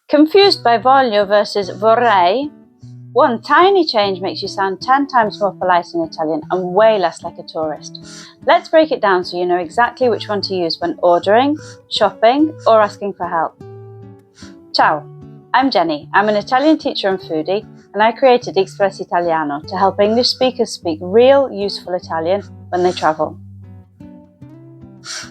Confused by voglio versus vorrei? One tiny change makes you sound 10 times more polite in Italian and way less like a tourist. Let's break it down so you know exactly which one to use when ordering, shopping, or asking for help. Ciao, I'm Jenny. I'm an Italian teacher and foodie, and I created Express Italiano to help English speakers speak real, useful Italian when they travel.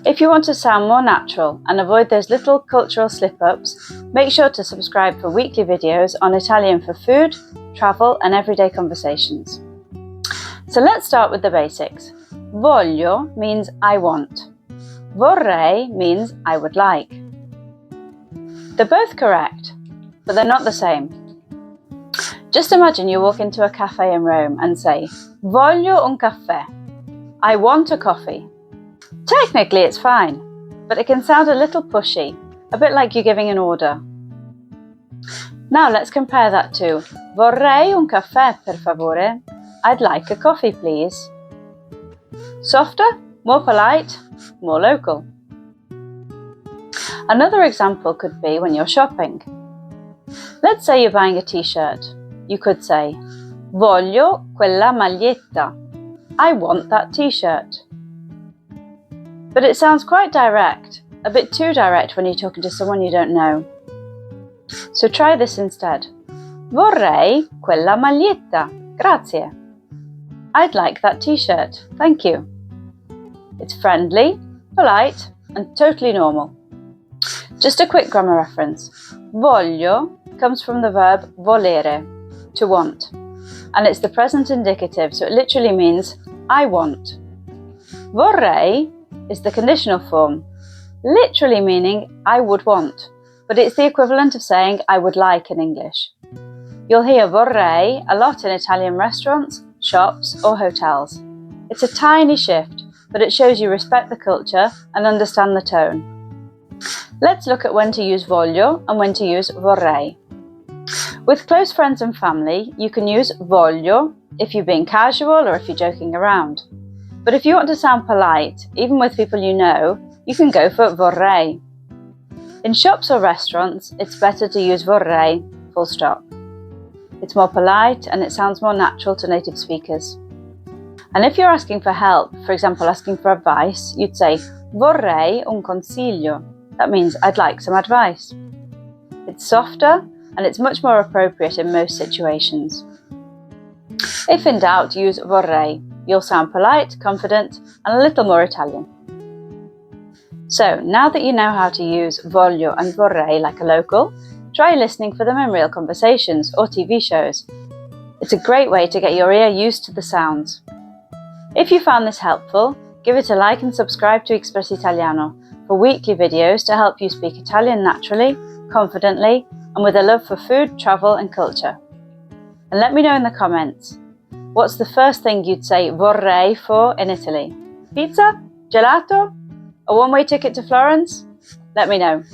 If you want to sound more natural and avoid those little cultural slip-ups, make sure to subscribe for weekly videos on Italian for food, travel and everyday conversations. So let's start with the basics. Voglio means I want. Vorrei means I would like. They're both correct, but they're not the same. Just imagine you walk into a cafe in Rome and say, Voglio un caffè. I want a coffee. Technically it's fine, but it can sound a little pushy, a bit like you're giving an order. Now let's compare that to Vorrei un caffè per favore. I'd like a coffee please. Softer, more polite, more local. Another example could be when you're shopping. Let's say you're buying a t-shirt. You could say, Voglio quella maglietta. I want that t-shirt. But it sounds quite direct, a bit too direct when you're talking to someone you don't know. So try this instead. Vorrei quella maglietta. Grazie. I'd like that t-shirt. Thank you. It's friendly, polite, and totally normal. Just a quick grammar reference. Voglio comes from the verb volere, to want. And it's the present indicative, so it literally means I want. Vorrei is the conditional form, literally meaning I would want, but it's the equivalent of saying I would like in English. You'll hear vorrei a lot in Italian restaurants, shops, or hotels. It's a tiny shift, but it shows you respect the culture and understand the tone. Let's look at when to use voglio and when to use vorrei. With close friends and family, you can use voglio if you're being casual or if you're joking around. But if you want to sound polite, even with people you know, you can go for vorrei. In shops or restaurants, it's better to use vorrei, full stop. It's more polite and it sounds more natural to native speakers. And if you're asking for help, for example asking for advice, you'd say vorrei un consiglio. That means I'd like some advice. It's softer and it's much more appropriate in most situations. If in doubt, use vorrei. You'll sound polite, confident, and a little more Italian. So, now that you know how to use voglio and vorrei like a local, try listening for them in real conversations or TV shows. It's a great way to get your ear used to the sounds. If you found this helpful, give it a like and subscribe to Express Italiano for weekly videos to help you speak Italian naturally, confidently, and with a love for food, travel, and culture. And let me know in the comments. What's the first thing you'd say vorrei for in Italy? Pizza? Gelato? A one-way ticket to Florence? Let me know.